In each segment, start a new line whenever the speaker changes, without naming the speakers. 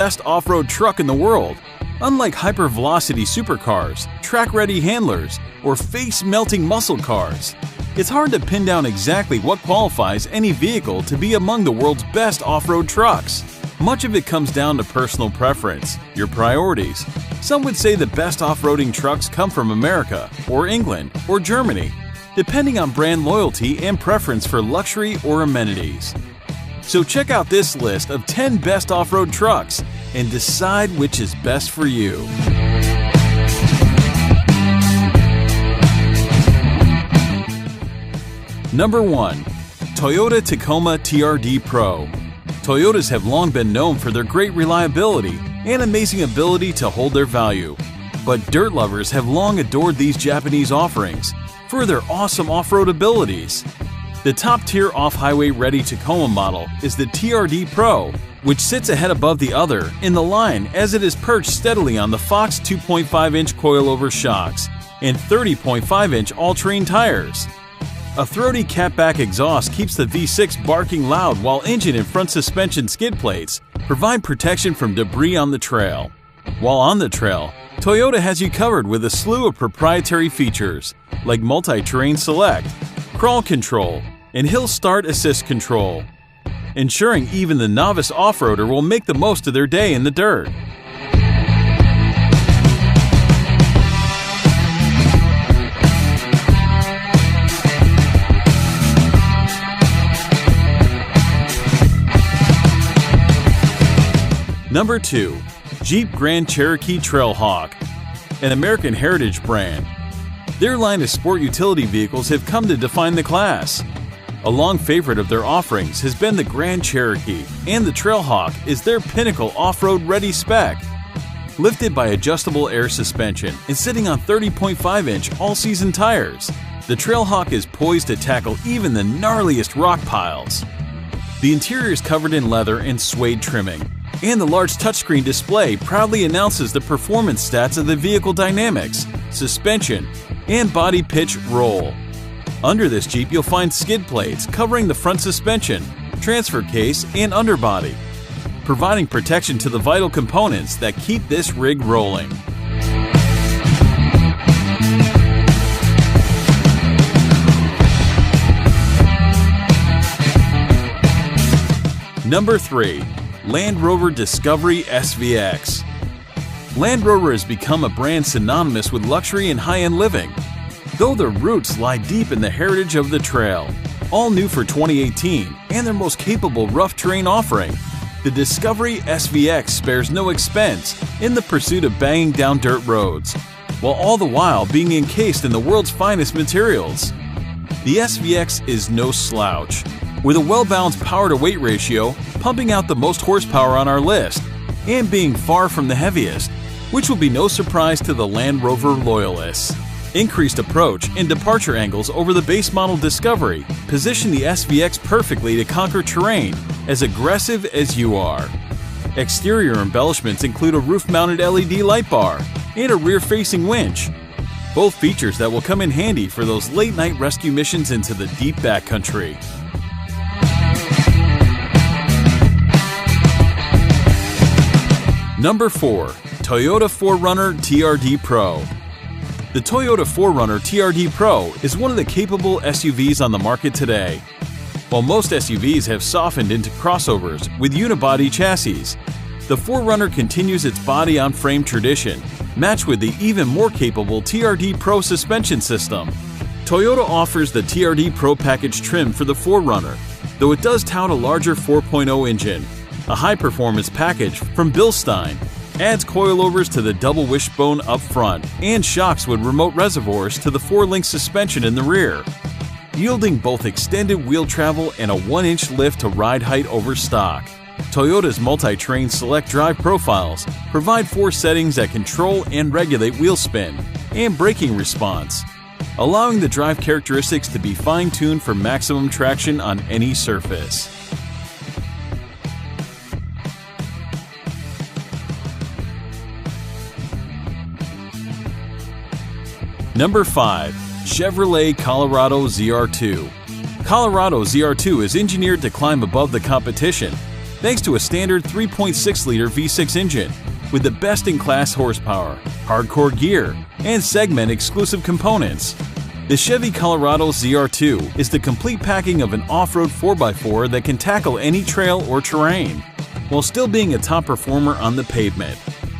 best off-road truck in the world. Unlike hypervelocity supercars, track-ready handlers, or face-melting muscle cars, it's hard to pin down exactly what qualifies any vehicle to be among the world's best off-road trucks. Much of it comes down to personal preference, your priorities. Some would say the best off-roading trucks come from America, or England, or Germany, depending on brand loyalty and preference for luxury or amenities. So check out this list of 10 best off-road trucks and decide which is best for you. Number 1. Toyota Tacoma TRD Pro. Toyotas have long been known for their great reliability and amazing ability to hold their value. But dirt lovers have long adored these Japanese offerings for their awesome off-road abilities. The top-tier off-highway ready Tacoma model is the TRD Pro, which sits ahead above the other in the line as it is perched steadily on the Fox 2.5-inch coilover shocks and 30.5-inch all-terrain tires. A throaty catback exhaust keeps the V6 barking loud, while engine and front suspension skid plates provide protection from debris on the trail. While on the trail, Toyota has you covered with a slew of proprietary features like multi-terrain select, crawl control, and hill start assist control, ensuring even the novice off-roader will make the most of their day in the dirt. Number 2. Jeep Grand Cherokee Trailhawk, an American heritage brand. Their line of sport utility vehicles have come to define the class. A long favorite of their offerings has been the Grand Cherokee, and the Trailhawk is their pinnacle off-road ready spec. Lifted by adjustable air suspension and sitting on 30.5-inch all-season tires, the Trailhawk is poised to tackle even the gnarliest rock piles. The interior is covered in leather and suede trimming, and the large touchscreen display proudly announces the performance stats of the vehicle dynamics, suspension, and body pitch roll. Under this Jeep, you'll find skid plates covering the front suspension, transfer case, and underbody, providing protection to the vital components that keep this rig rolling. Number 3. Land Rover Discovery SVX. Land Rover has become a brand synonymous with luxury and high-end living, though their roots lie deep in the heritage of the trail. All new for 2018 and their most capable rough terrain offering, the Discovery SVX spares no expense in the pursuit of banging down dirt roads, while all the while being encased in the world's finest materials. The SVX is no slouch, with a well-balanced power-to-weight ratio, pumping out the most horsepower on our list, and being far from the heaviest, which will be no surprise to the Land Rover loyalists. Increased approach and departure angles over the base model Discovery position the SVX perfectly to conquer terrain as aggressive as you are. Exterior embellishments include a roof-mounted LED light bar and a rear-facing winch, both features that will come in handy for those late-night rescue missions into the deep backcountry. Number 4. Toyota 4Runner TRD Pro. The Toyota 4Runner TRD Pro is one of the capable SUVs on the market today. While most SUVs have softened into crossovers with unibody chassis, the 4Runner continues its body-on-frame tradition, matched with the even more capable TRD Pro suspension system. Toyota offers the TRD Pro package trim for the 4Runner, though it does tout a larger 4.0 engine. A high-performance package from Bilstein adds coilovers to the double wishbone up front and shocks with remote reservoirs to the 4-link suspension in the rear, yielding both extended wheel travel and a 1-inch lift to ride height over stock. Toyota's multi-terrain select drive profiles provide 4 settings that control and regulate wheel spin and braking response, allowing the drive characteristics to be fine-tuned for maximum traction on any surface. Number 5. Chevrolet Colorado ZR2. Colorado ZR2 is engineered to climb above the competition, thanks to a standard 3.6-liter V6 engine with the best-in-class horsepower, hardcore gear, and segment-exclusive components. The Chevy Colorado ZR2 is the complete packing of an off-road 4x4 that can tackle any trail or terrain, while still being a top performer on the pavement.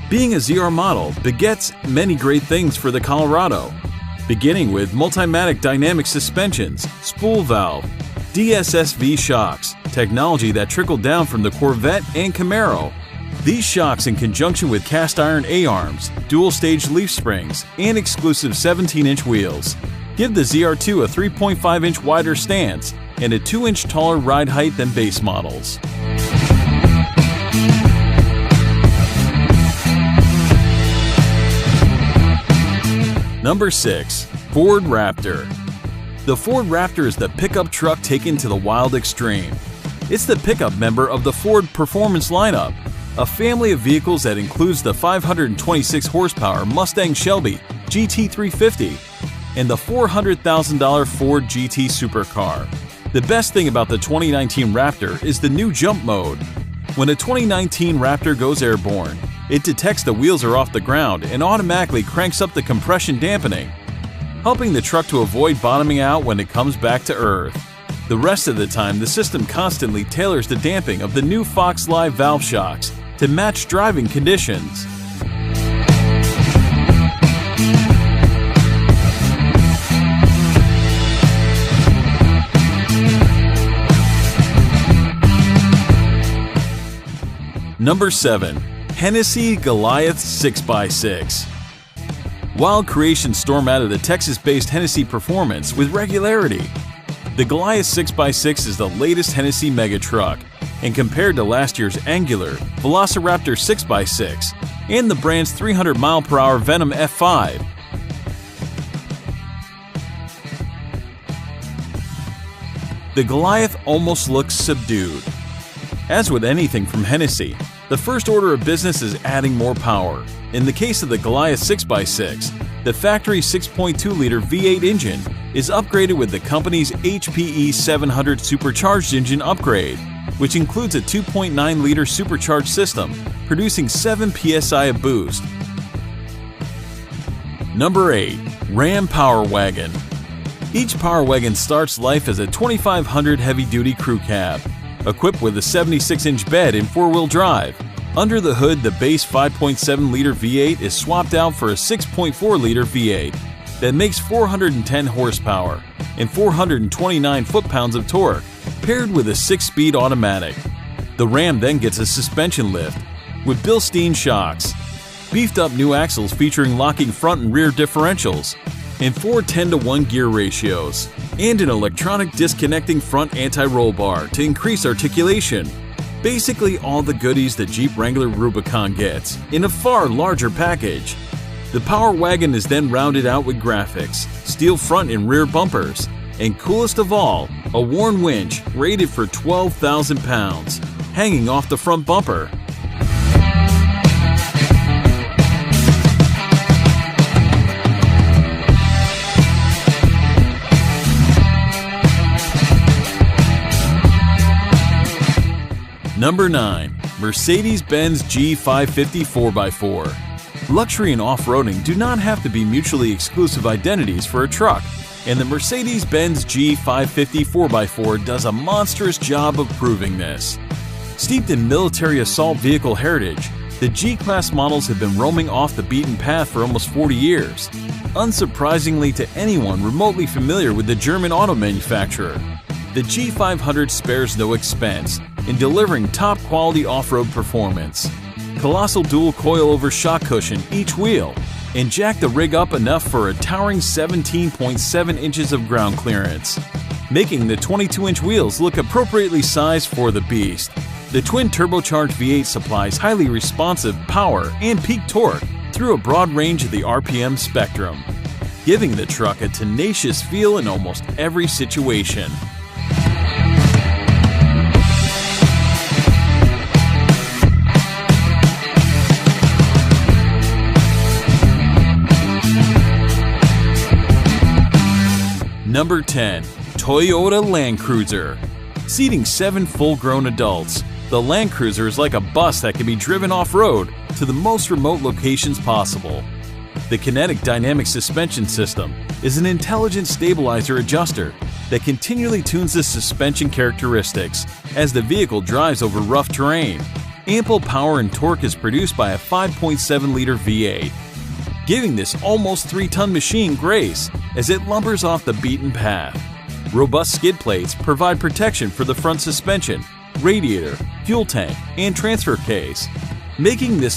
Being a ZR model begets many great things for the Colorado, beginning with Multimatic dynamic suspensions, spool valve, DSSV shocks, technology that trickled down from the Corvette and Camaro. These shocks, in conjunction with cast iron A-arms, dual-stage leaf springs, and exclusive 17-inch wheels, give the ZR2 a 3.5-inch wider stance and a 2-inch taller ride height than base models. Number 6. Ford Raptor. The Ford Raptor is the pickup truck taken to the wild extreme. It's the pickup member of the Ford Performance lineup, a family of vehicles that includes the 526 horsepower Mustang Shelby GT350 and the $400,000 Ford GT Supercar. The best thing about the 2019 Raptor is the new jump mode. When a 2019 Raptor goes airborne, it detects the wheels are off the ground and automatically cranks up the compression dampening, helping the truck to avoid bottoming out when it comes back to earth. The rest of the time, the system constantly tailors the damping of the new Fox Live valve shocks to match driving conditions. Number 7. Hennessy Goliath 6x6. Wild creations storm out of the Texas-based Hennessy Performance with regularity. The Goliath 6x6 is the latest Hennessy mega truck, and compared to last year's Angular, Velociraptor 6x6, and the brand's 300-mile-per-hour Venom F5, the Goliath almost looks subdued. As with anything from Hennessy, the first order of business is adding more power. In the case of the Goliath 6x6, the factory 6.2-liter V8 engine is upgraded with the company's HPE 700 supercharged engine upgrade, which includes a 2.9-liter supercharged system, producing 7 psi of boost. Number 8. Ram Power Wagon. Each Power Wagon starts life as a 2500 heavy-duty crew cab, equipped with a 76-inch bed and 4-wheel drive. Under the hood, the base 5.7-liter V8 is swapped out for a 6.4-liter V8 that makes 410 horsepower and 429 foot-pounds of torque, paired with a 6-speed automatic. The Ram then gets a suspension lift with Bilstein shocks, beefed-up new axles featuring locking front and rear differentials, and 4 10-to-1 gear ratios, and an electronic disconnecting front anti-roll bar to increase articulation. Basically all the goodies the Jeep Wrangler Rubicon gets, in a far larger package. The Power Wagon is then rounded out with graphics, steel front and rear bumpers, and coolest of all, a Warn winch rated for 12,000 pounds, hanging off the front bumper. Number 9. Mercedes-Benz G550 4x4. Luxury and off-roading do not have to be mutually exclusive identities for a truck, and the Mercedes-Benz G550 4x4 does a monstrous job of proving this. Steeped in military assault vehicle heritage, the G-Class models have been roaming off the beaten path for almost 40 years, unsurprisingly to anyone remotely familiar with the German auto manufacturer. The G500 spares no expense in delivering top-quality off-road performance. Colossal dual coilover shock cushion each wheel, and jack the rig up enough for a towering 17.7 inches of ground clearance, making the 22-inch wheels look appropriately sized for the beast. The twin turbocharged V8 supplies highly responsive power and peak torque through a broad range of the RPM spectrum, giving the truck a tenacious feel in almost every situation. Number 10. Toyota Land Cruiser. Seating 7 full-grown adults, The Land Cruiser is like a bus that can be driven off-road to the most remote locations possible. The Kinetic Dynamic Suspension System is an intelligent stabilizer adjuster that continually tunes the suspension characteristics as the vehicle drives over rough terrain. Ample power and torque is produced by a 5.7-liter V8, giving this almost 3-ton machine grace as it lumbers off the beaten path. Robust skid plates provide protection for the front suspension, radiator, fuel tank, and transfer case, making this